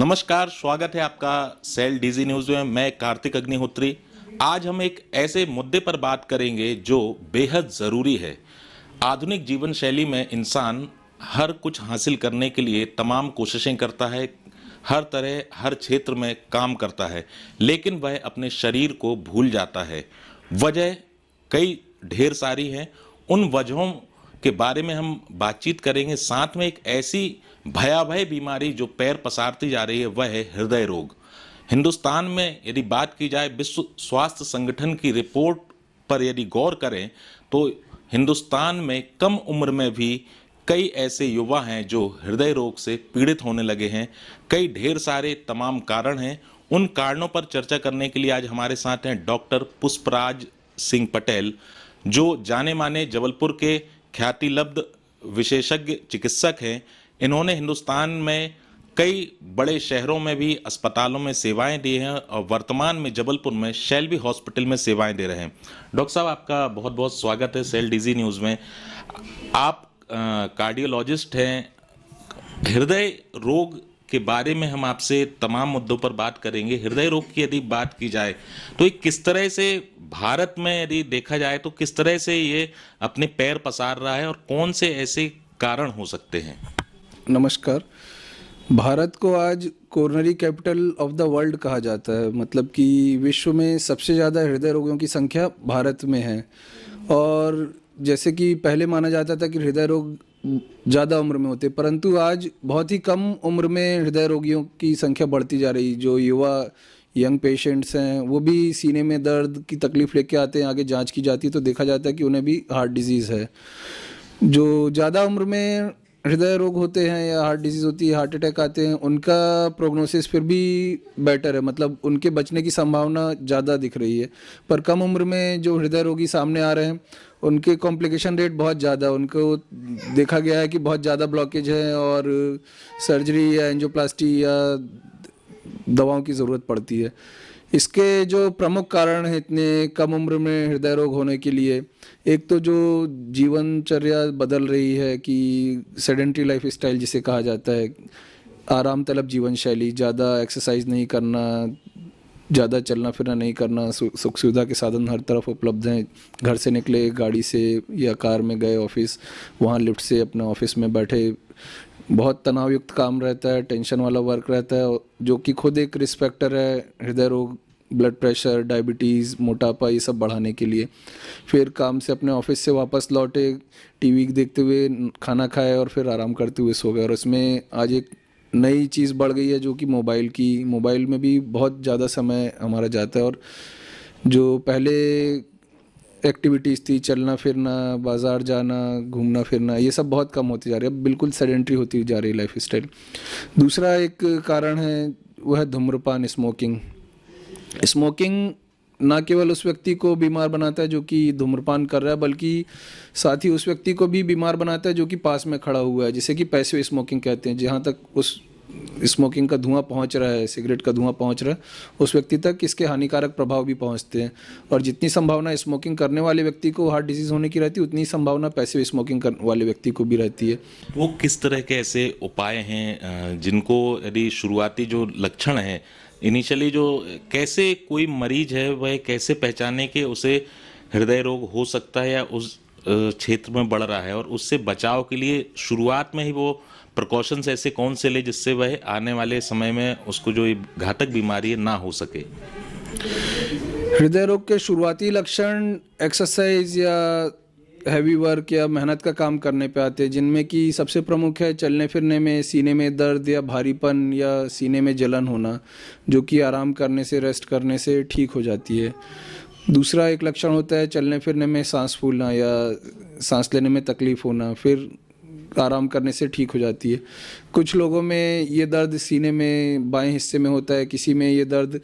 नमस्कार, स्वागत है आपका सेल डीजी न्यूज़ में। मैं कार्तिक अग्निहोत्री। आज हम एक ऐसे मुद्दे पर बात करेंगे जो बेहद ज़रूरी है। आधुनिक जीवन शैली में इंसान हर कुछ हासिल करने के लिए तमाम कोशिशें करता है, हर तरह हर क्षेत्र में काम करता है, लेकिन वह अपने शरीर को भूल जाता है। वजह कई ढेर सारी हैं। उन वजहों के बारे में हम बातचीत करेंगे। साथ में एक ऐसी भयावह बीमारी जो पैर पसारती जा रही है, वह है हृदय रोग। हिंदुस्तान में यदि बात की जाए, विश्व स्वास्थ्य संगठन की रिपोर्ट पर यदि गौर करें तो हिंदुस्तान में कम उम्र में भी कई ऐसे युवा हैं जो हृदय रोग से पीड़ित होने लगे हैं। कई ढेर सारे तमाम कारण हैं। उन कारणों पर चर्चा करने के लिए आज हमारे साथ हैं डॉक्टर पुष्पराज सिंह पटेल, जो जाने माने जबलपुर के ख्यातिलब्ध विशेषज्ञ चिकित्सक हैं। इन्होंने हिंदुस्तान में कई बड़े शहरों में भी अस्पतालों में सेवाएं दी हैं और वर्तमान में जबलपुर में शैलबी हॉस्पिटल में सेवाएं दे रहे हैं। डॉक्टर साहब, आपका बहुत बहुत स्वागत है सेल डीजी न्यूज़ में। आप कार्डियोलॉजिस्ट हैं। हृदय रोग के बारे में हम आपसे तमाम मुद्दों पर बात करेंगे। हृदय रोग की यदि बात की जाए तो ये किस तरह से भारत में यदि देखा जाए तो किस तरह से ये अपने पैर पसार रहा है और कौन से ऐसे कारण हो सकते हैं? नमस्कार। भारत को आज coronary capital of the world कहा जाता है। मतलब कि विश्व में सबसे ज़्यादा हृदय रोगियों की संख्या भारत में है। और जैसे कि पहले माना जाता था कि हृदय रोग ज़्यादा उम्र में होते, परंतु आज बहुत ही कम उम्र में हृदय रोगियों की संख्या बढ़ती जा रही। जो युवा यंग पेशेंट्स हैं वो भी सीने में दर्द की तकलीफ़ लेके आते हैं। आगे जांच की जाती है तो देखा जाता है कि उन्हें भी हार्ट डिजीज़ है। जो ज़्यादा उम्र में हृदय रोग होते हैं या हार्ट डिजीज़ होती है, हार्ट अटैक आते हैं, उनका प्रोग्नोसिस फिर भी बेटर है, मतलब उनके बचने की संभावना ज़्यादा दिख रही है। पर कम उम्र में जो हृदय रोगी सामने आ रहे हैं उनके कॉम्प्लिकेशन रेट बहुत ज़्यादा, उनको देखा गया है कि बहुत ज़्यादा ब्लॉकेज है और सर्जरी या एंजियोप्लास्टी या दवाओं की ज़रूरत पड़ती है। इसके जो प्रमुख कारण हैं इतने कम उम्र में हृदय रोग होने के लिए, एक तो जो जीवनचर्या बदल रही है कि सेडेंटरी लाइफ स्टाइल जिसे कहा जाता है, आराम तलब जीवन शैली, ज़्यादा एक्सरसाइज नहीं करना, ज़्यादा चलना फिरना नहीं करना, सुख सुविधा के साधन हर तरफ उपलब्ध हैं। घर से निकले गाड़ी से या कार में गए ऑफिस, वहाँ लिफ्ट से अपने ऑफिस में बैठे, बहुत तनावयुक्त काम रहता है, टेंशन वाला वर्क रहता है, जो कि खुद एक रिस्क फैक्टर है हृदय रोग, ब्लड प्रेशर, डायबिटीज़, मोटापा, ये सब बढ़ाने के लिए। फिर काम से अपने ऑफिस से वापस लौटे, टीवी देखते हुए खाना खाए और फिर आराम करते हुए सो गए। और इसमें आज एक नई चीज़ बढ़ गई है जो कि मोबाइल में भी बहुत ज़्यादा समय हमारा जाता है। और जो पहले एक्टिविटीज़ थी, चलना फिरना, बाज़ार जाना, घूमना फिरना, ये सब बहुत कम होती जा रही है। अब बिल्कुल सेडेंट्री होती जा रही है लाइफ स्टाइल। दूसरा एक कारण है वह है धूम्रपान, स्मोकिंग ना केवल उस व्यक्ति को बीमार बनाता है जो कि धूम्रपान कर रहा है, बल्कि साथ ही उस व्यक्ति को भी बीमार बनाता है जो कि पास में खड़ा हुआ है, जिसे कि पैसिव स्मोकिंग कहते हैं। जहाँ तक उस स्मोकिंग का धुआं पहुंच रहा है, सिगरेट का धुआं पहुंच रहा है, उस व्यक्ति तक इसके हानिकारक प्रभाव भी पहुंचते हैं। और जितनी संभावना स्मोकिंग करने वाले व्यक्ति को हार्ट डिजीज़ होने की रहती है, उतनी संभावना पैसिव स्मोकिंग करने वाले व्यक्ति को भी रहती है। वो किस तरह के ऐसे उपाय हैं जिनको यदि शुरुआती जो लक्षण हैं, इनिशियली जो कैसे कोई मरीज है वह कैसे पहचाने कि उसे हृदय रोग हो सकता है या उस क्षेत्र में बढ़ रहा है, और उससे बचाव के लिए शुरुआत में ही वो प्रिकॉशंस ऐसे कौन से ले जिससे वह आने वाले समय में उसको जो ये घातक बीमारी है ना हो सके? हृदय रोग के शुरुआती लक्षण एक्सरसाइज या हैवी वर्क या मेहनत का काम करने पे आते हैं, जिनमें कि सबसे प्रमुख है चलने फिरने में सीने में दर्द या भारीपन या सीने में जलन होना, जो कि आराम करने से, रेस्ट करने से ठीक हो जाती है। दूसरा एक लक्षण होता है चलने फिरने में सांस फूलना या सांस लेने में तकलीफ़ होना, फिर आराम करने से ठीक हो जाती है। कुछ लोगों में ये दर्द सीने में बाएं हिस्से में होता है, किसी में ये दर्द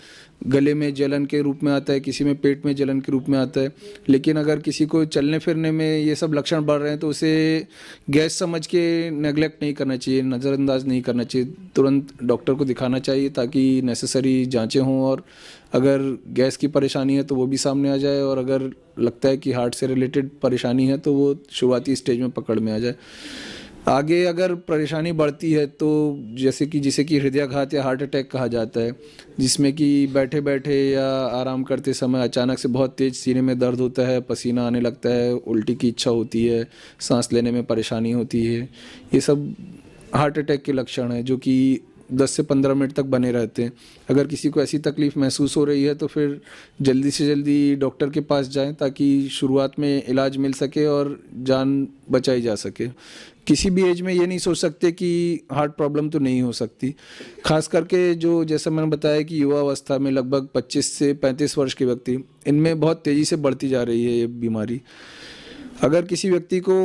गले में जलन के रूप में आता है, किसी में पेट में जलन के रूप में आता है। लेकिन अगर किसी को चलने फिरने में ये सब लक्षण बढ़ रहे हैं तो उसे गैस समझ के नेगलेक्ट नहीं करना चाहिए, नज़रअंदाज नहीं करना चाहिए, तुरंत डॉक्टर को दिखाना चाहिए ताकि नेसेसरी जांचें हों। और अगर गैस की परेशानी है तो वो भी सामने आ जाए, और अगर लगता है कि हार्ट से रिलेटेड परेशानी है तो वो शुरुआती स्टेज में पकड़ में आ जाए। आगे अगर परेशानी बढ़ती है तो जैसे कि जिसे कि हृदयाघात या हार्ट अटैक कहा जाता है, जिसमें कि बैठे बैठे या आराम करते समय अचानक से बहुत तेज़ सीने में दर्द होता है, पसीना आने लगता है, उल्टी की इच्छा होती है, सांस लेने में परेशानी होती है, ये सब हार्ट अटैक के लक्षण हैं जो कि 10 से 15 मिनट तक बने रहते हैं। अगर किसी को ऐसी तकलीफ़ महसूस हो रही है तो फिर जल्दी से जल्दी डॉक्टर के पास जाएं ताकि शुरुआत में इलाज मिल सके और जान बचाई जा सके। किसी भी एज में ये नहीं सोच सकते कि हार्ट प्रॉब्लम तो नहीं हो सकती। खास करके जो जैसा मैंने बताया कि युवा अवस्था में लगभग 25 से 35 वर्ष के व्यक्ति, इनमें बहुत तेज़ी से बढ़ती जा रही है ये बीमारी। अगर किसी व्यक्ति को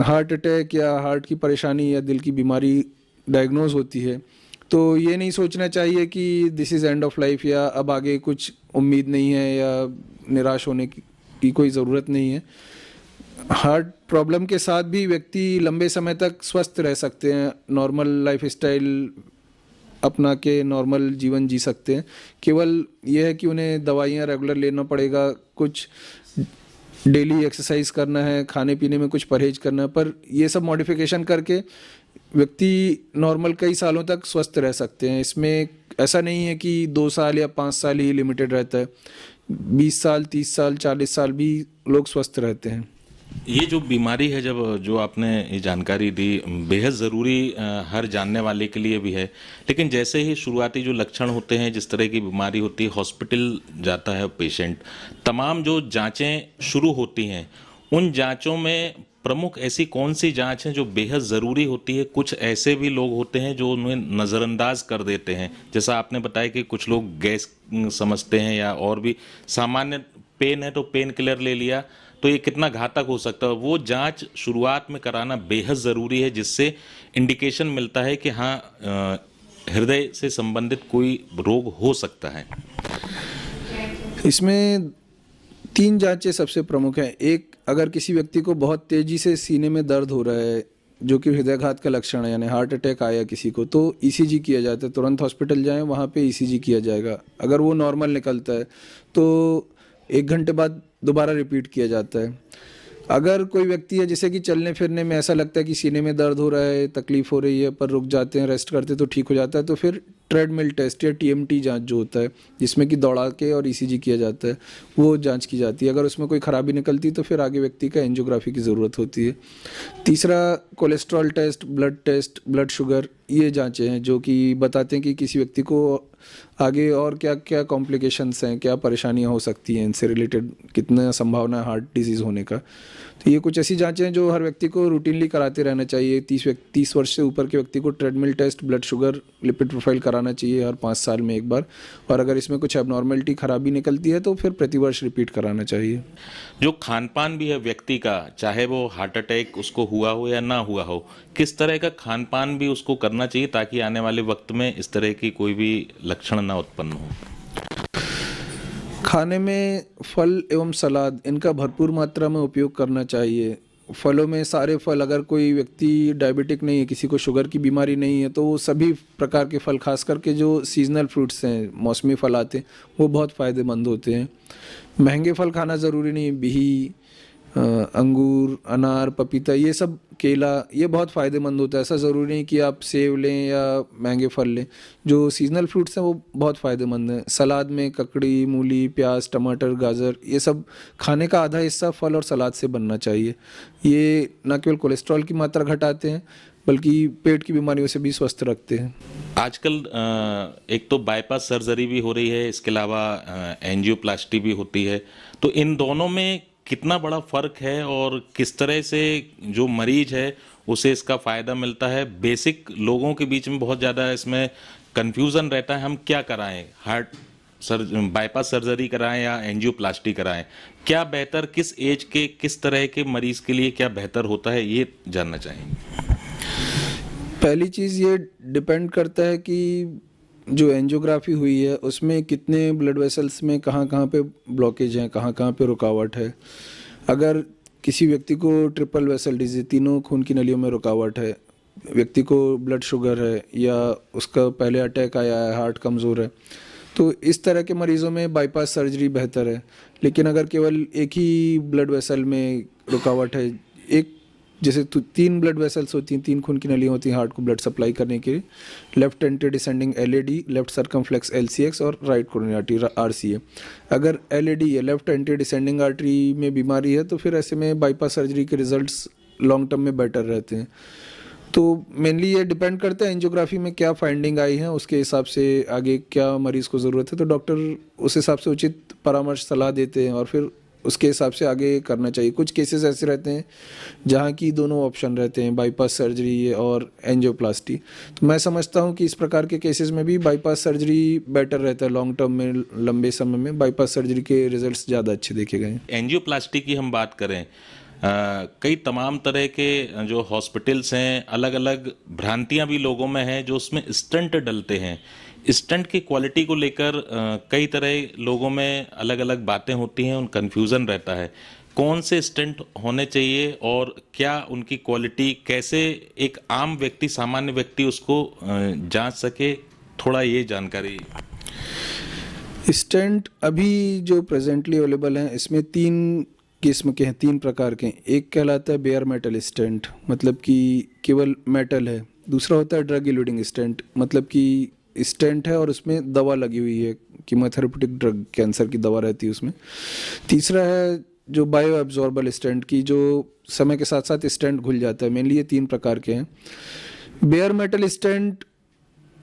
हार्ट अटैक या हार्ट की परेशानी या दिल की बीमारी डायग्नोज होती है तो ये नहीं सोचना चाहिए कि this is end of life या अब आगे कुछ उम्मीद नहीं है या निराश होने की कोई ज़रूरत नहीं है। हार्ट प्रॉब्लम के साथ भी व्यक्ति लंबे समय तक स्वस्थ रह सकते हैं, नॉर्मल लाइफ स्टाइल अपना के नॉर्मल जीवन जी सकते हैं। केवल यह है कि उन्हें दवाइयाँ रेगुलर लेना पड़ेगा, कुछ डेली एक्सरसाइज करना है, खाने पीने में कुछ परहेज करना है, पर ये सब मॉडिफिकेशन करके व्यक्ति नॉर्मल कई सालों तक स्वस्थ रह सकते हैं। इसमें ऐसा नहीं है कि 2 साल या 5 साल ही लिमिटेड रहता है, 20 साल, 30 साल, 40 साल भी लोग स्वस्थ रहते हैं। ये जो बीमारी है, जब जो आपने ये जानकारी दी, बेहद ज़रूरी हर जानने वाले के लिए भी है। लेकिन जैसे ही शुरुआती जो लक्षण होते हैं, जिस तरह की बीमारी होती है, हॉस्पिटल जाता है पेशेंट, तमाम जो जांचें शुरू होती हैं, उन जांचों में प्रमुख ऐसी कौन सी जांच है जो बेहद ज़रूरी होती है? कुछ ऐसे भी लोग होते हैं जो उन्हें नज़रअंदाज कर देते हैं, जैसा आपने बताया कि कुछ लोग गैस समझते हैं या और भी सामान्य पेन है तो पेन किलर ले लिया, तो ये कितना घातक हो सकता है। वो जांच शुरुआत में कराना बेहद ज़रूरी है, जिससे इंडिकेशन मिलता है कि हाँ, हृदय से संबंधित कोई रोग हो सकता है। इसमें 3 जांचें सबसे प्रमुख हैं। एक, अगर किसी व्यक्ति को बहुत तेज़ी से सीने में दर्द हो रहा है जो कि हृदयाघात का लक्षण है, यानी हार्ट अटैक आया किसी को, तो ईसीजी किया जाता है। तुरंत हॉस्पिटल जाएं, वहाँ पे ईसीजी किया जाएगा। अगर वो नॉर्मल निकलता है तो 1 घंटे बाद दोबारा रिपीट किया जाता है। अगर कोई व्यक्ति है जिसे कि चलने फिरने में ऐसा लगता है कि सीने में दर्द हो रहा है, तकलीफ़ हो रही है, पर रुक जाते हैं, रेस्ट करते तो ठीक हो जाता है, तो फिर ट्रेडमिल टेस्ट या टीएमटी जांच जो होता है, जिसमें कि दौड़ा के और ईसीजी किया जाता है, वो जांच की जाती है। अगर उसमें कोई खराबी निकलती है तो फिर आगे व्यक्ति का एंजियोग्राफी की ज़रूरत होती है। तीसरा, कोलेस्ट्रॉल टेस्ट, ब्लड शुगर, ये जांचें हैं जो कि बताते हैं कि किसी व्यक्ति को आगे और क्या क्या कॉम्प्लिकेशंस हैं, क्या परेशानियां हो सकती हैं, इनसे रिलेटेड कितना संभावना है हार्ट डिजीज़ होने का। तो ये कुछ ऐसी जांचें हैं जो हर व्यक्ति को रूटीनली कराते रहना चाहिए। 30 वर्ष से ऊपर के व्यक्ति को treadmill test, blood sugar, lipid profile कराना चाहिए हर 5 साल में एक बार, और अगर इसमें कुछ एबनॉर्मेलिटी, खराबी निकलती है तो फिर प्रतिवर्ष रिपीट कराना चाहिए। जो खान पान भी है व्यक्ति का, चाहे वो हार्ट अटैक उसको हुआ हो या ना हुआ हो, किस तरह का खान पान भी उसको करना चाहिए ताकि आने वाले वक्त में इस तरह की कोई भी लक्षण ना उत्पन्न हो? खाने में फल एवं सलाद, इनका भरपूर मात्रा में उपयोग करना चाहिए। फलों में सारे फल, अगर कोई व्यक्ति डायबिटिक नहीं है, किसी को शुगर की बीमारी नहीं है, तो वो सभी प्रकार के फल, खास करके जो सीजनल फ्रूट्स हैं, मौसमी फल आते हैं, वो बहुत फ़ायदेमंद होते हैं। महंगे फल खाना ज़रूरी नहीं, बिही, अंगूर, अनार, पपीता, ये सब, केला, ये बहुत फ़ायदेमंद होता है। ऐसा ज़रूरी नहीं कि आप सेब लें या महंगे फल लें। जो सीजनल फ्रूट्स हैं वो बहुत फ़ायदेमंद हैं। सलाद में ककड़ी, मूली, प्याज, टमाटर, गाजर, ये सब खाने का आधा हिस्सा फल और सलाद से बनना चाहिए। ये न केवल कोलेस्ट्रॉल की मात्रा घटाते हैं बल्कि पेट की बीमारियों से भी स्वस्थ रखते हैं। आजकल एक तो बाईपास सर्जरी भी हो रही है, इसके अलावा एंजियोप्लास्टी भी होती है, तो इन दोनों में कितना बड़ा फर्क है और किस तरह से जो मरीज है उसे इसका फ़ायदा मिलता है? बेसिक लोगों के बीच में बहुत ज़्यादा इसमें कन्फ्यूज़न रहता है, हम क्या कराएं, बाईपास सर्जरी कराएं या एंजियोप्लास्टी कराएं? क्या बेहतर, किस एज के, किस तरह के मरीज़ के लिए क्या बेहतर होता है, ये जानना चाहेंगे। पहली चीज़ ये डिपेंड करता है कि जो एंजियोग्राफी हुई है उसमें कितने ब्लड वेसल्स में कहाँ कहाँ पे ब्लॉकेज हैं, कहाँ कहाँ पे रुकावट है। अगर किसी व्यक्ति को ट्रिपल वेसल डिजीज, तीनों खून की नलियों में रुकावट है, व्यक्ति को ब्लड शुगर है या उसका पहले अटैक आया है, हार्ट कमज़ोर है, तो इस तरह के मरीज़ों में बाईपास सर्जरी बेहतर है। लेकिन अगर केवल एक ही ब्लड वेसल में रुकावट है, एक जैसे 3 ब्लड वेसल्स होती हैं, 3 खून की नलियाँ होती हैं हार्ट को ब्लड सप्लाई करने के लिए, left anti descending LAD, left circumflex LCX और राइट कोरोनरी आर्टरी आरसीए। अगर एलएडी या लेफ्ट एंटी डिसेंडिंग आर्टरी में बीमारी है तो फिर ऐसे में बाईपास सर्जरी के रिजल्ट्स लॉन्ग टर्म में बेटर रहते हैं। तो मेनली ये डिपेंड करता है एंजियोग्राफी में क्या फाइंडिंग आई है, उसके हिसाब से आगे क्या मरीज़ को ज़रूरत है, तो डॉक्टर उस हिसाब से उचित परामर्श सलाह देते हैं और फिर उसके हिसाब से आगे करना चाहिए। कुछ केसेस ऐसे रहते हैं जहाँ की दोनों ऑप्शन रहते हैं, बाईपास सर्जरी और एंजियोप्लास्टी। तो मैं समझता हूँ कि इस प्रकार के केसेस में भी बाईपास सर्जरी बेटर रहता है लॉन्ग टर्म में, लंबे समय में बाईपास सर्जरी के रिजल्ट्स ज़्यादा अच्छे देखे गए हैं। एंजियोप्लास्टी की हम बात करें, कई तमाम तरह के जो हॉस्पिटल्स हैं, अलग अलग भ्रांतियां भी लोगों में हैं जो उसमें स्टंट डलते हैं। स्टंट की क्वालिटी को लेकर कई तरह लोगों में अलग अलग बातें होती हैं, उन कन्फ्यूज़न रहता है कौन से स्टंट होने चाहिए और क्या उनकी क्वालिटी, कैसे एक आम व्यक्ति, सामान्य व्यक्ति उसको जांच सके, थोड़ा ये जानकारी। स्टेंट अभी जो प्रेजेंटली अवेलेबल हैं इसमें 3 किस्म के हैं, 3 प्रकार के हैं। एक कहलाता है बेयर मेटल स्टेंट, मतलब कि केवल मेटल है। दूसरा होता है ड्रग इल्यूडिंग स्टेंट, मतलब कि स्टेंट है और उसमें दवा लगी हुई है, कीमोथेरेप्यूटिक ड्रग, कैंसर की दवा रहती है उसमें। तीसरा है जो बायो एब्जॉर्बल स्टेंट की, जो समय के साथ साथ स्टेंट घुल जाता है। मेनली ये 3 प्रकार के हैं। बेयर मेटल स्टेंट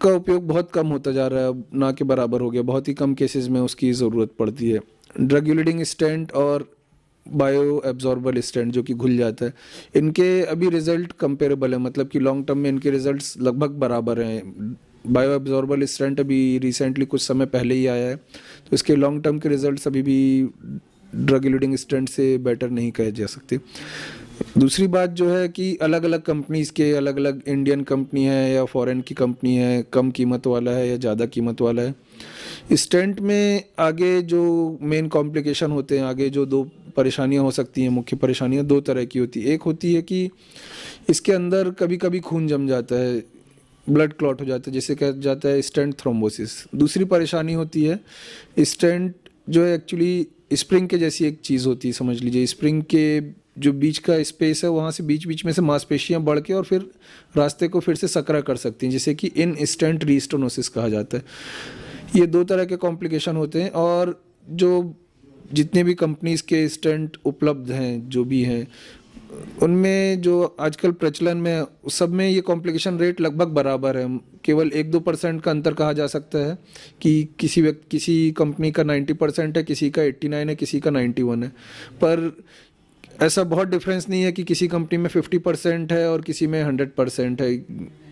का उपयोग बहुत कम होता जा रहा है, अब ना के बराबर हो गया, बहुत ही कम केसेस में उसकी ज़रूरत पड़ती है। ड्रग इल्यूडिंग स्टेंट और बायो एब्जॉर्बल स्टेंट जो कि घुल जाता है, इनके अभी रिजल्ट कंपेरेबल है, मतलब कि लॉन्ग टर्म में इनके रिजल्ट्स लगभग बराबर हैं। बायो एब्जॉर्बल स्टेंट अभी रिसेंटली कुछ समय पहले ही आया है, तो इसके लॉन्ग टर्म के रिजल्ट्स अभी भी ड्रग इल्यूडिंग स्टेंट से बेटर नहीं कहे जा सकते। दूसरी बात जो है कि अलग अलग कंपनीज़ के, अलग अलग इंडियन कंपनी है या फॉरेन की कंपनी है, कम कीमत वाला है या ज़्यादा कीमत वाला है। स्टेंट में आगे जो मेन कॉम्प्लिकेशन होते हैं, आगे जो 2 परेशानियां हो सकती हैं, मुख्य परेशानियां 2 तरह की होती है। एक होती है कि इसके अंदर कभी कभी खून जम जाता है, ब्लड क्लॉट हो जाता है, जिसे कहा जाता है स्टेंट थ्रोम्बोसिस। दूसरी परेशानी होती है स्टेंट जो है एक्चुअली स्प्रिंग के जैसी एक चीज़ होती है, समझ लीजिए। स्प्रिंग के जो बीच का स्पेस है, वहाँ से बीच बीच में से मांसपेशियाँ बढ़ के और फिर रास्ते को फिर से सकरा कर सकती हैं, जिसे कि इन स्टेंट रीस्टोनोसिस कहा जाता है। ये 2 तरह के कॉम्प्लिकेशन होते हैं और जो जितने भी कंपनीज़ के स्टेंट उपलब्ध हैं, जो भी हैं, उनमें जो आजकल प्रचलन में है, उस सब में ये कॉम्प्लिकेशन रेट लगभग बराबर है। केवल 1-2% का अंतर कहा जा सकता है कि किसी कंपनी का 90% है, किसी का 89 है, किसी का 91 है। पर ऐसा बहुत डिफरेंस नहीं है कि किसी कंपनी में 50% है और किसी में 100% है,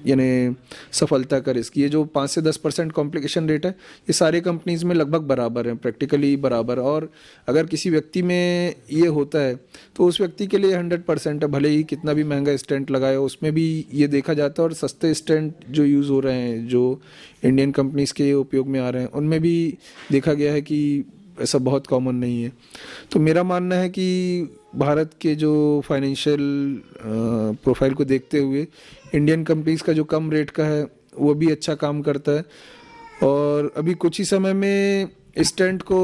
यानी सफलता का रिस्क। ये जो 5 से 10% कॉम्प्लिकेशन रेट है, ये सारे कंपनीज़ में लगभग बराबर है, प्रैक्टिकली बराबर। और अगर किसी व्यक्ति में ये होता है तो उस व्यक्ति के लिए 100% है, भले ही कितना भी महंगा स्टेंट लगाए हो। उसमें भी ये देखा जाता है, और सस्ते स्टेंट जो यूज़ हो रहे हैं, जो इंडियन कंपनीज़ के उपयोग में आ रहे हैं, उनमें भी देखा गया है कि ऐसा बहुत कॉमन नहीं है। तो मेरा मानना है कि भारत के जो फाइनेंशियल प्रोफाइल को देखते हुए इंडियन कंपनीज़ का जो कम रेट का है वो भी अच्छा काम करता है। और अभी कुछ ही समय में स्टेंट को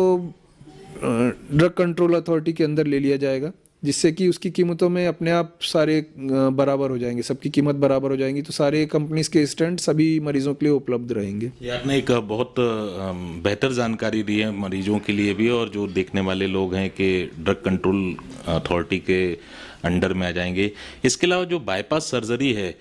ड्रग कंट्रोल अथॉरिटी के अंदर ले लिया जाएगा, जिससे कि उसकी कीमतों में अपने आप सारे बराबर हो जाएंगे, सबकी कीमत बराबर हो जाएंगी, तो सारे कंपनीज़ के स्टेंट सभी मरीजों के लिए उपलब्ध रहेंगे। ये आपने एक बहुत बेहतर जानकारी दी है मरीजों के लिए भी, और जो देखने वाले लोग हैं कि ड्रग कंट्रोल अथॉरिटी के अंडर में आ जाएंगे। इसके अलावा जो बाईपास सर्जरी है,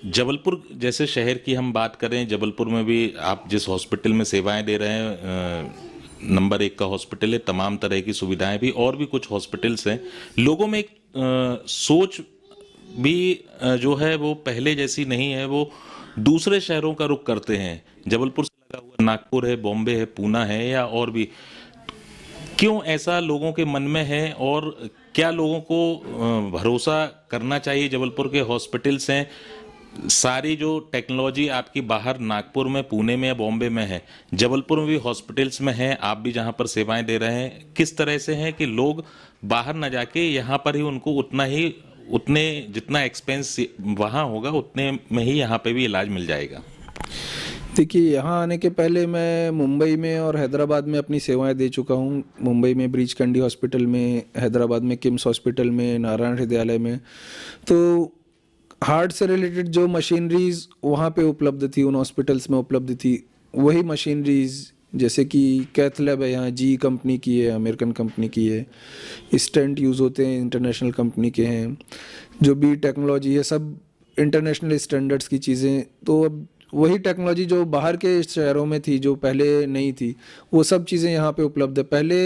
जबलपुर जैसे शहर की हम बात करें, जबलपुर में भी आप जिस हॉस्पिटल में सेवाएं दे रहे हैं, नंबर 1 का हॉस्पिटल है, तमाम तरह की सुविधाएं भी, और भी कुछ हॉस्पिटल्स हैं। लोगों में एक सोच भी जो है वो पहले जैसी नहीं है, वो दूसरे शहरों का रुख करते हैं। जबलपुर से लगा हुआ नागपुर है, बॉम्बे है, पूना है, या और भी। क्यों ऐसा लोगों के मन में है, और क्या लोगों को भरोसा करना चाहिए? जबलपुर के हॉस्पिटल्स हैं, सारी जो टेक्नोलॉजी आपकी बाहर नागपुर में, पुणे में या बॉम्बे में है, जबलपुर में भी हॉस्पिटल्स में है, आप भी जहां पर सेवाएं दे रहे हैं। किस तरह से है कि लोग बाहर न जाके यहां पर ही उनको उतने जितना एक्सपेंस वहां होगा उतने में ही यहां पे भी इलाज मिल जाएगा? देखिए, यहाँ आने के पहले मैं मुंबई में और हैदराबाद में अपनी सेवाएं दे चुका हूँ। मुंबई में ब्रीच कैंडी हॉस्पिटल में, हैदराबाद में किम्स हॉस्पिटल में, नारायण हृदयालय में। तो हार्ट से रिलेटेड जो मशीनरीज वहाँ पे उपलब्ध थी, उन हॉस्पिटल्स में उपलब्ध थी, वही मशीनरीज जैसे कि कैथ लैब है यहाँ, जी कंपनी की है, अमेरिकन कंपनी की है। स्टेंट यूज़ होते हैं, इंटरनेशनल कंपनी के हैं। जो भी टेक्नोलॉजी है, सब इंटरनेशनल स्टैंडर्ड्स की चीज़ें। तो अब वही टेक्नोलॉजी जो बाहर के शहरों में थी, जो पहले नहीं थी, वो सब चीज़ें यहाँ पे उपलब्ध है। पहले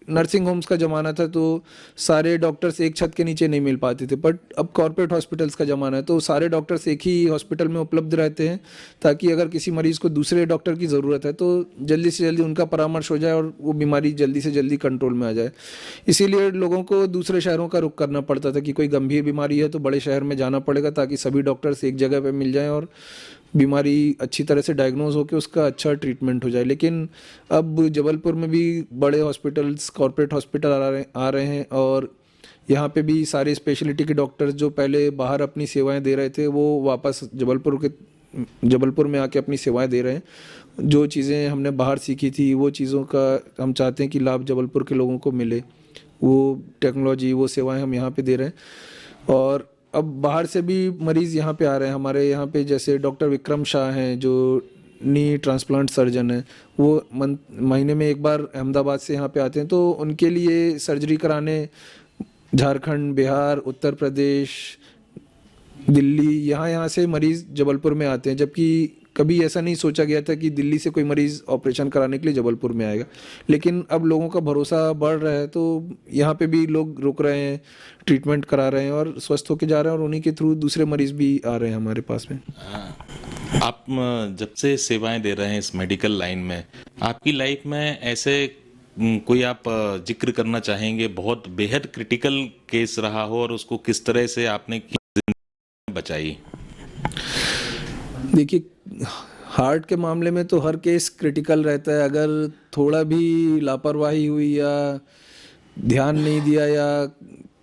नर्सिंग होम्स का ज़माना था, तो सारे डॉक्टर्स एक छत के नीचे नहीं मिल पाते थे, बट अब कॉर्पोरेट हॉस्पिटल्स का ज़माना है, तो सारे डॉक्टर्स एक ही हॉस्पिटल में उपलब्ध रहते हैं, ताकि अगर किसी मरीज़ को दूसरे डॉक्टर की ज़रूरत है तो जल्दी से जल्दी उनका परामर्श हो जाए और वो बीमारी जल्दी से जल्दी कंट्रोल में आ जाए। इसीलिए लोगों को दूसरे शहरों का रुख करना पड़ता था कि कोई गंभीर बीमारी है तो बड़े शहर में जाना पड़ेगा, ताकि सभी डॉक्टर्स एक जगह पर मिल जाएँ और बीमारी अच्छी तरह से डायग्नोज होकर उसका अच्छा ट्रीटमेंट हो जाए। लेकिन अब जबलपुर में भी बड़े हॉस्पिटल्स, कॉर्पोरेट हॉस्पिटल आ रहे हैं, और यहाँ पे भी सारे स्पेशलिटी के डॉक्टर्स जो पहले बाहर अपनी सेवाएं दे रहे थे, वो वापस जबलपुर में आके अपनी सेवाएं दे रहे हैं। जो चीज़ें हमने बाहर सीखी थी, वो चीज़ों का हम चाहते हैं कि लाभ जबलपुर के लोगों को मिले। वो टेक्नोलॉजी, वो सेवाएँ हम यहाँ पे दे रहे हैं। और अब बाहर से भी मरीज़ यहाँ पे आ रहे हैं। हमारे यहाँ पे जैसे डॉक्टर विक्रम शाह हैं, जो नी ट्रांसप्लांट सर्जन हैं, वो महीने में एक बार अहमदाबाद से यहाँ पे आते हैं। तो उनके लिए सर्जरी कराने झारखंड, बिहार, उत्तर प्रदेश, दिल्ली, यहाँ से मरीज़ जबलपुर में आते हैं। जबकि कभी ऐसा नहीं सोचा गया था कि दिल्ली से कोई मरीज़ ऑपरेशन कराने के लिए जबलपुर में आएगा। लेकिन अब लोगों का भरोसा बढ़ रहा है, तो यहाँ पे भी लोग रुक रहे हैं, ट्रीटमेंट करा रहे हैं और स्वस्थ होकर जा रहे हैं, और उन्हीं के थ्रू दूसरे मरीज़ भी आ रहे हैं हमारे पास में। आप जब से सेवाएं दे रहे हैं इस मेडिकल लाइन में, आपकी लाइफ में ऐसे कोई आप जिक्र करना चाहेंगे बहुत बेहद क्रिटिकल केस रहा हो और उसको किस तरह से आपने बचाई? देखिए, हार्ट के मामले में तो हर केस क्रिटिकल रहता है। अगर थोड़ा भी लापरवाही हुई या ध्यान नहीं दिया, या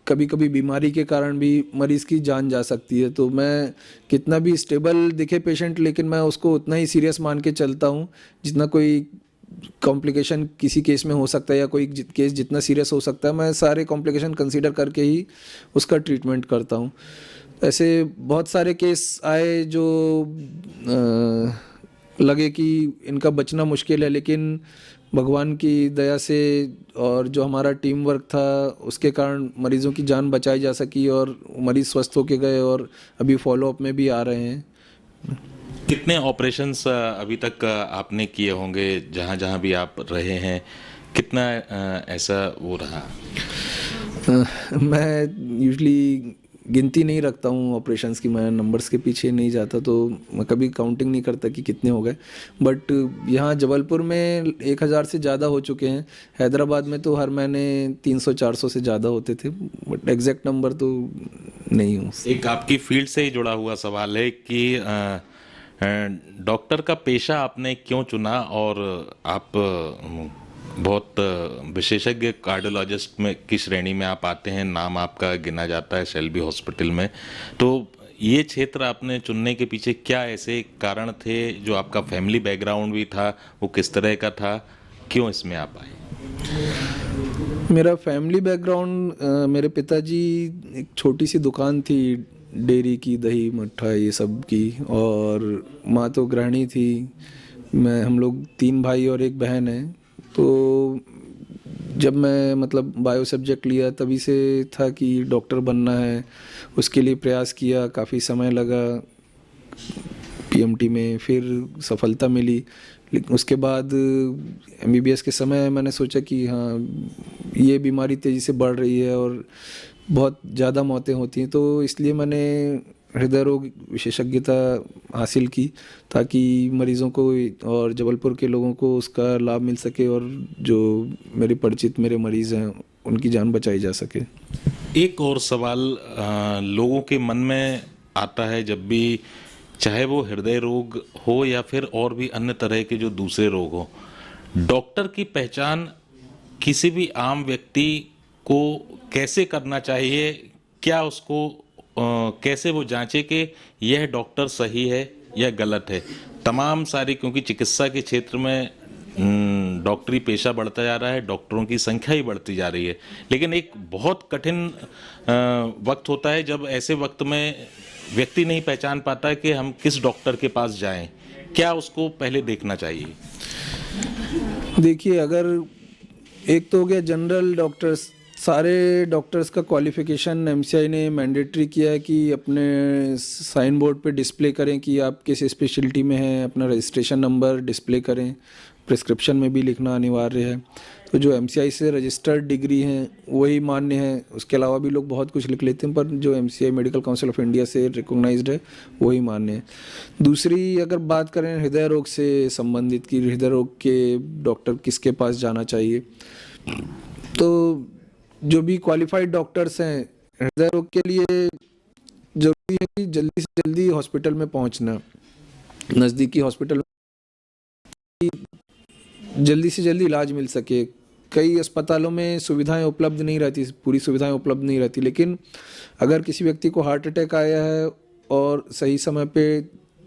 कभी कभी बीमारी के कारण भी मरीज़ की जान जा सकती है। तो मैं कितना भी स्टेबल दिखे पेशेंट, लेकिन मैं उसको उतना ही सीरियस मान के चलता हूँ जितना कोई कॉम्प्लिकेशन किसी केस में हो सकता है, या कोई केस जितना सीरियस हो सकता है, मैं सारे कॉम्प्लिकेशन कंसीडर करके ही उसका ट्रीटमेंट करता हूँ। ऐसे बहुत सारे केस आए जो लगे कि इनका बचना मुश्किल है, लेकिन भगवान की दया से और जो हमारा टीम वर्क था, उसके कारण मरीज़ों की जान बचाई जा सकी और मरीज़ स्वस्थ होके गए और अभी फॉलोअप में भी आ रहे हैं। कितने ऑपरेशंस अभी तक आपने किए होंगे जहाँ जहाँ भी आप रहे हैं? कितना ऐसा वो रहा? मैं यूजुअली गिनती नहीं रखता हूँ ऑपरेशंस की, मैं नंबर्स के पीछे नहीं जाता, तो मैं कभी काउंटिंग नहीं करता कि कितने हो गए। बट यहाँ जबलपुर में 1000 से ज़्यादा हो चुके हैं। हैदराबाद में तो हर महीने 300-400 से ज़्यादा होते थे, बट एग्जैक्ट नंबर तो नहीं हूँ। एक आपकी फील्ड से ही जुड़ा हुआ सवाल है कि डॉक्टर का पेशा आपने क्यों चुना, और आप बहुत विशेषज्ञ कार्डियोलॉजिस्ट में की श्रेणी में आप आते हैं, नाम आपका गिना जाता है शेल्बी हॉस्पिटल में। तो ये क्षेत्र आपने चुनने के पीछे क्या ऐसे कारण थे? जो आपका फैमिली बैकग्राउंड भी था, वो किस तरह का था? क्यों इसमें आप आए? मेरा फैमिली बैकग्राउंड, मेरे पिताजी एक छोटी सी दुकान थी डेयरी की, दही मट्ठा ये सब की, और माँ तो गृहिणी थी। हम लोग 3 भाई और 1 बहन है। तो जब मैं मतलब बायो सब्जेक्ट लिया, तभी से था कि डॉक्टर बनना है। उसके लिए प्रयास किया, काफ़ी समय लगा पीएमटी में, फिर सफलता मिली। लेकिन उसके बाद एमबीबीएस के समय मैंने सोचा कि हाँ, ये बीमारी तेज़ी से बढ़ रही है और बहुत ज़्यादा मौतें होती हैं, तो इसलिए मैंने हृदय रोग विशेषज्ञता हासिल की, ताकि मरीज़ों को और जबलपुर के लोगों को उसका लाभ मिल सके और जो मेरे परिचित मेरे मरीज़ हैं उनकी जान बचाई जा सके। एक और सवाल लोगों के मन में आता है जब भी, चाहे वो हृदय रोग हो या फिर और भी अन्य तरह के जो दूसरे रोग हो, डॉक्टर की पहचान किसी भी आम व्यक्ति को कैसे करना चाहिए? क्या उसको कैसे वो जांचे कि यह डॉक्टर सही है या गलत है, तमाम सारी, क्योंकि चिकित्सा के क्षेत्र में डॉक्टरी पेशा बढ़ता जा रहा है, डॉक्टरों की संख्या ही बढ़ती जा रही है, लेकिन एक बहुत कठिन वक्त होता है जब ऐसे वक्त में व्यक्ति नहीं पहचान पाता कि हम किस डॉक्टर के पास जाएं। क्या उसको पहले देखना चाहिए? देखिए, अगर एक तो हो गया जनरल डॉक्टर्स, सारे डॉक्टर्स का क्वालिफिकेशन एमसीआई ने मैंडेटरी किया है कि अपने साइन बोर्ड पे डिस्प्ले करें कि आप किस स्पेशलिटी में हैं, अपना रजिस्ट्रेशन नंबर डिस्प्ले करें, प्रिस्क्रिप्शन में भी लिखना अनिवार्य है। तो जो एमसीआई से रजिस्टर्ड डिग्री हैं वही मान्य है, उसके अलावा भी लोग बहुत कुछ लिख लेते हैं, पर जो MCI medical council of India से रिकॉग्नाइज्ड है वही मान्य है। दूसरी अगर बात करें हृदय रोग से संबंधित कि हृदय रोग के डॉक्टर किसके पास जाना चाहिए, तो जो भी क्वालिफाइड डॉक्टर्स हैं हृदय रोग के लिए जरूरी है कि जल्दी से जल्दी हॉस्पिटल में पहुंचना, नज़दीकी हॉस्पिटल में जल्दी से जल्दी इलाज मिल सके। कई अस्पतालों में सुविधाएं उपलब्ध नहीं रहती, पूरी सुविधाएं उपलब्ध नहीं रहती, लेकिन अगर किसी व्यक्ति को हार्ट अटैक आया है और सही समय पे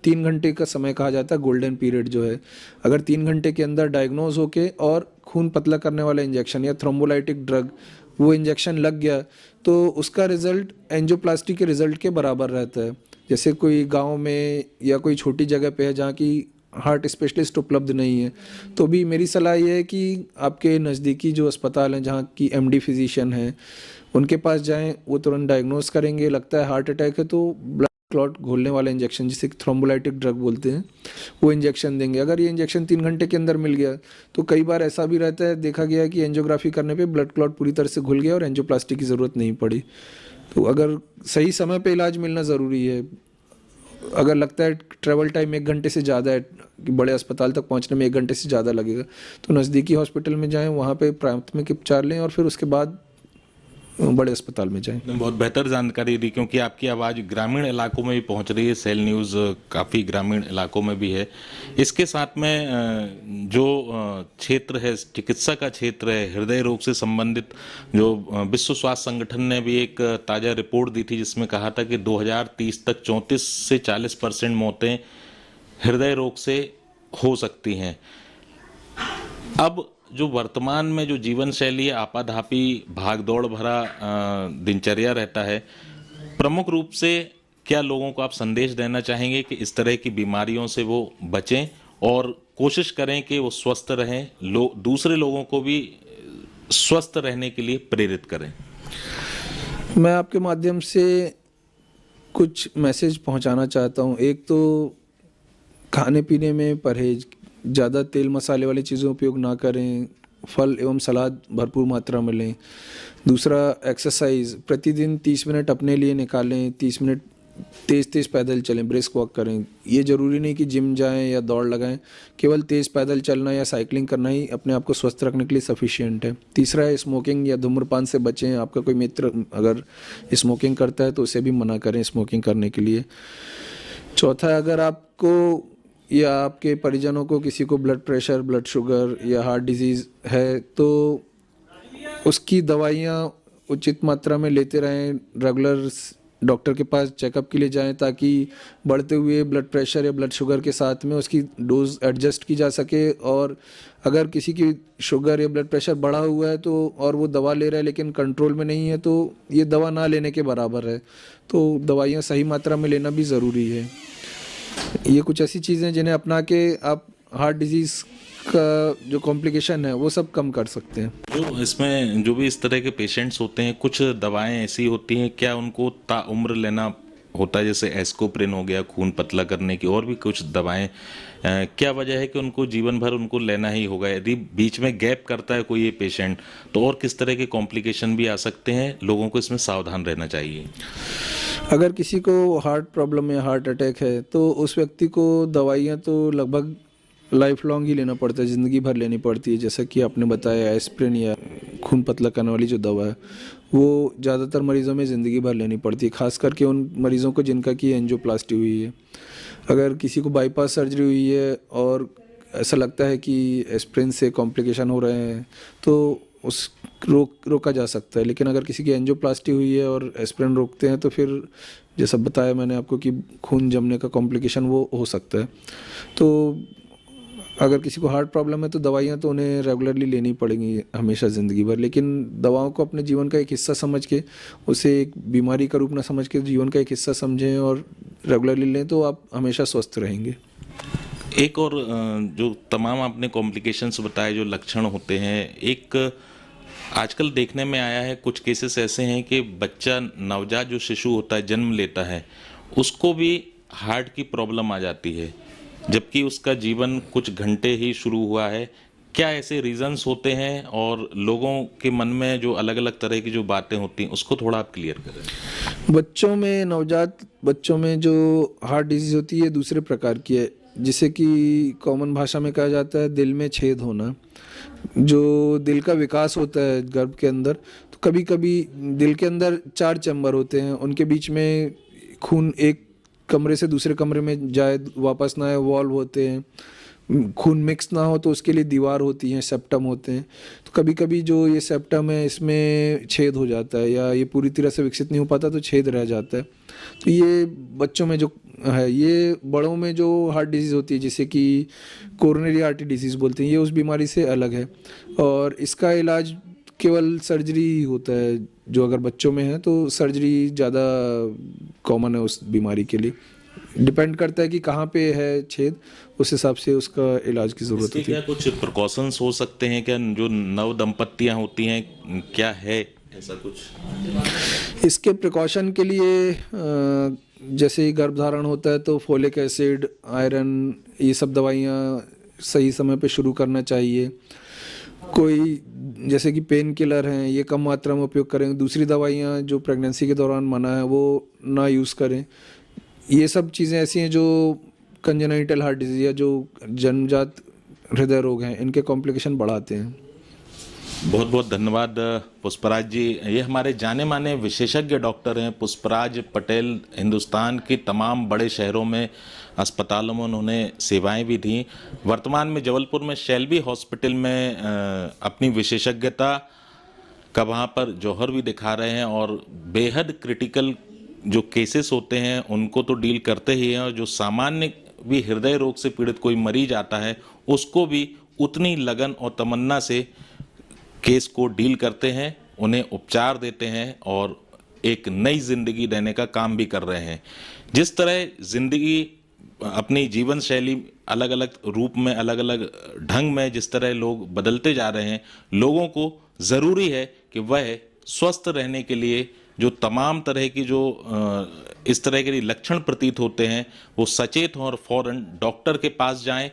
3 घंटे का समय कहा जाता है गोल्डन पीरियड जो है, अगर 3 घंटे के अंदर डायग्नोज होके और खून पतला करने वाला इंजेक्शन या थ्रोम्बोलाइटिक ड्रग वो इंजेक्शन लग गया तो उसका रिजल्ट एंजियोप्लास्टी के रिजल्ट के बराबर रहता है। जैसे कोई गांव में या कोई छोटी जगह पे है जहाँ की हार्ट स्पेशलिस्ट उपलब्ध नहीं है, तो भी मेरी सलाह ये है कि आपके नज़दीकी जो अस्पताल हैं जहाँ की एमडी फिजिशियन हैं उनके पास जाएं, वो तुरंत डायग्नोस करेंगे। लगता है हार्ट अटैक है तो ब्लड क्लॉट घोलने वाला इंजेक्शन जिसे थ्रोम्बोलाइटिक ड्रग बोलते हैं वो इंजेक्शन देंगे। अगर ये इंजेक्शन 3 घंटे के अंदर मिल गया तो कई बार ऐसा भी रहता है, देखा गया कि एंजियोग्राफी करने पे ब्लड क्लॉट पूरी तरह से घुल गया और एंजियोप्लास्टी की ज़रूरत नहीं पड़ी। तो अगर सही समय पे इलाज मिलना ज़रूरी है। अगर लगता है ट्रैवल टाइम 1 घंटे से ज़्यादा है कि बड़े अस्पताल तक पहुंचने में 1 घंटे से ज़्यादा लगेगा, तो नज़दीकी हॉस्पिटल में जाएं, वहाँ पे प्राथमिक उपचार लें और फिर उसके बाद बड़े अस्पताल में जाएं। बहुत बेहतर जानकारी दी, क्योंकि आपकी आवाज़ ग्रामीण इलाकों में भी पहुंच रही है। सेल न्यूज़ काफ़ी ग्रामीण इलाकों में भी है। इसके साथ में जो क्षेत्र है, चिकित्सा का क्षेत्र है, हृदय रोग से संबंधित जो विश्व स्वास्थ्य संगठन ने भी एक ताज़ा रिपोर्ट दी थी जिसमें कहा था कि 2030 तक 34 से 40% मौतें हृदय रोग से हो सकती हैं। अब जो वर्तमान में जो जीवन शैली आपाधापी भागदौड़ भरा दिनचर्या रहता है, प्रमुख रूप से क्या लोगों को आप संदेश देना चाहेंगे कि इस तरह की बीमारियों से वो बचें और कोशिश करें कि वो स्वस्थ रहें, दूसरे लोगों को भी स्वस्थ रहने के लिए प्रेरित करें? मैं आपके माध्यम से कुछ मैसेज पहुंचाना चाहता हूं। एक तो खाने पीने में परहेज, ज़्यादा तेल मसाले वाली चीज़ें उपयोग ना करें, फल एवं सलाद भरपूर मात्रा में लें। दूसरा, एक्सरसाइज प्रतिदिन 30 मिनट अपने लिए निकालें, 30 मिनट तेज़ पैदल चलें, ब्रिस्क वॉक करें। ये ज़रूरी नहीं कि जिम जाएं या दौड़ लगाएं, केवल तेज़ पैदल चलना या साइकिलिंग करना ही अपने आप को स्वस्थ रखने के लिए सफिशिएंट है। तीसरा है स्मोकिंग या धूम्रपान से बचें। आपका कोई मित्र अगर स्मोकिंग करता है तो उसे भी मना करें स्मोकिंग करने के लिए। चौथा, अगर आपको या आपके परिजनों को किसी को ब्लड प्रेशर, ब्लड शुगर या हार्ट डिजीज़ है तो उसकी दवाइयाँ उचित मात्रा में लेते रहें। रेगुलर डॉक्टर के पास चेकअप के लिए जाएं ताकि बढ़ते हुए ब्लड प्रेशर या ब्लड शुगर के साथ में उसकी डोज एडजस्ट की जा सके। और अगर किसी की शुगर या ब्लड प्रेशर बढ़ा हुआ है तो और वो दवा ले रहा है लेकिन कंट्रोल में नहीं है तो ये दवा ना लेने के बराबर है। तो दवाइयाँ सही मात्रा में लेना भी ज़रूरी है। ये कुछ ऐसी चीज़ें जिन्हें अपना के आप हार्ट डिजीज़ का जो कॉम्प्लिकेशन है वो सब कम कर सकते हैं। जो इसमें जो भी इस तरह के पेशेंट्स होते हैं, कुछ दवाएं ऐसी होती हैं, क्या उनको ताउम्र लेना होता है? जैसे एस्कोप्रिन हो गया खून पतला करने की, और भी कुछ दवाएं, क्या वजह है कि उनको जीवन भर उनको लेना ही होगा? यदि बीच में गैप करता है कोई ये पेशेंट तो और किस तरह के कॉम्प्लिकेशन भी आ सकते हैं? लोगों को इसमें सावधान रहना चाहिए। अगर किसी को हार्ट प्रॉब्लम या हार्ट अटैक है तो उस व्यक्ति को दवाइयाँ तो लगभग लाइफ लॉन्ग ही लेना पड़ता है, ज़िंदगी भर लेनी पड़ती है। जैसा कि आपने बताया एस्प्रिन या खून पतला करने वाली जो दवा है वो ज़्यादातर मरीज़ों में ज़िंदगी भर लेनी पड़ती है, खास करके उन मरीज़ों को जिनका कि एंजियोप्लास्टी हुई है। अगर किसी को बाईपास सर्जरी हुई है और ऐसा लगता है कि एस्प्रिन से कॉम्प्लिकेशन हो रहे हैं तो उस रोका जा सकता है। लेकिन अगर किसी की एंजियोप्लास्टी हुई है और एस्पिरिन रोकते हैं तो फिर जैसा बताया मैंने आपको कि खून जमने का कॉम्प्लिकेशन वो हो सकता है। तो अगर किसी को हार्ट प्रॉब्लम है तो दवाइयाँ तो उन्हें रेगुलरली लेनी पड़ेंगी हमेशा ज़िंदगी भर, लेकिन दवाओं को अपने जीवन का एक हिस्सा समझ के, उसे एक बीमारी का रूप ना समझ के जीवन का एक हिस्सा समझें और रेगुलरली लें तो आप हमेशा स्वस्थ रहेंगे। एक और जो तमाम आपने कॉम्प्लिकेशंस बताए, जो लक्षण होते हैं, एक आजकल देखने में आया है कुछ केसेस ऐसे हैं कि बच्चा, नवजात जो शिशु होता है, जन्म लेता है, उसको भी हार्ट की प्रॉब्लम आ जाती है, जबकि उसका जीवन कुछ घंटे ही शुरू हुआ है। क्या ऐसे रीजंस होते हैं और लोगों के मन में जो अलग अलग तरह की जो बातें होती हैं उसको थोड़ा आप क्लियर करें। बच्चों में, नवजात बच्चों में जो हार्ट डिजीज़ होती है दूसरे प्रकार की है, जिसे कि कॉमन भाषा में कहा जाता है दिल में छेद होना। जो दिल का विकास होता है गर्भ के अंदर, तो कभी कभी दिल के अंदर 4 चैम्बर होते हैं, उनके बीच में खून एक कमरे से दूसरे कमरे में जाए वापस ना आए, वॉल्व होते हैं। खून मिक्स ना हो तो उसके लिए दीवार होती है, सेप्टम होते हैं। तो कभी कभी जो ये सेप्टम है इसमें छेद हो जाता है या ये पूरी तरह से विकसित नहीं हो पाता तो छेद रह जाता है। तो ये बच्चों में जो है, ये बड़ों में जो हार्ट डिजीज़ होती है जिसे कि कोरोनरी आर्टरी डिजीज़ बोलते हैं, ये उस बीमारी से अलग है और इसका इलाज केवल सर्जरी ही होता है। जो अगर बच्चों में है तो सर्जरी ज़्यादा कॉमन है उस बीमारी के लिए। डिपेंड करता है कि कहाँ पे है छेद, उस हिसाब से उसका इलाज की ज़रूरत होती है। क्या कुछ प्रिकॉशंस हो सकते हैं क्या, जो नव दंपत्तियां होती हैं, क्या है ऐसा कुछ? इसके प्रिकॉशन के लिए जैसे ही गर्भधारण होता है तो फोलिक एसिड, आयरन, ये सब दवाइयाँ सही समय पे शुरू करना चाहिए। कोई जैसे कि पेन किलर हैं, ये कम मात्रा में उपयोग करें। दूसरी दवाइयाँ जो प्रेगनेंसी के दौरान मना है वो ना यूज़ करें। ये सब चीज़ें ऐसी हैं जो कंजेनाइटल हार्ट डिजीज़ या जो जन्मजात हृदय रोग हैं, इनके कॉम्प्लिकेशन बढ़ाते हैं। बहुत बहुत धन्यवाद पुष्पराज जी। ये हमारे जाने माने विशेषज्ञ डॉक्टर हैं पुष्पराज पटेल। हिंदुस्तान के तमाम बड़े शहरों में, अस्पतालों में उन्होंने सेवाएं भी दी। वर्तमान में जबलपुर में शेल्बी हॉस्पिटल में अपनी विशेषज्ञता का वहाँ पर जौहर भी दिखा रहे हैं और बेहद क्रिटिकल जो केसेस होते हैं उनको तो डील करते ही हैं, और जो सामान्य भी हृदय रोग से पीड़ित कोई मरीज आता है उसको भी उतनी लगन और तमन्ना से केस को डील करते हैं, उन्हें उपचार देते हैं और एक नई जिंदगी देने का काम भी कर रहे हैं। जिस तरह जिंदगी अपनी जीवन शैली अलग अलग रूप में, अलग अलग ढंग में जिस तरह लोग बदलते जा रहे हैं, लोगों को ज़रूरी है कि वह स्वस्थ रहने के लिए जो तमाम तरह की जो इस तरह के लक्षण प्रतीत होते हैं वो सचेत हों और फौरन डॉक्टर के पास जाएं।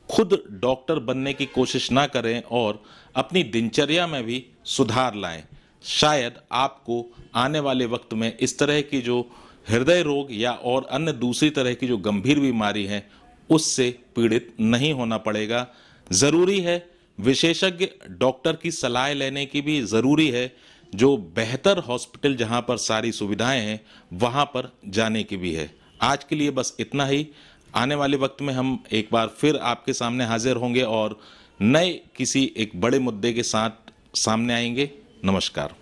खुद डॉक्टर बनने की कोशिश ना करें और अपनी दिनचर्या में भी सुधार लाएं। शायद आपको आने वाले वक्त में इस तरह की जो हृदय रोग या और अन्य दूसरी तरह की जो गंभीर बीमारी है उससे पीड़ित नहीं होना पड़ेगा। ज़रूरी है विशेषज्ञ डॉक्टर की सलाह लेने की भी ज़रूरी है, जो बेहतर हॉस्पिटल जहां पर सारी सुविधाएं हैं वहां पर जाने की भी है। आज के लिए बस इतना ही। आने वाले वक्त में हम एक बार फिर आपके सामने हाजिर होंगे और नए किसी एक बड़े मुद्दे के साथ सामने आएंगे। नमस्कार।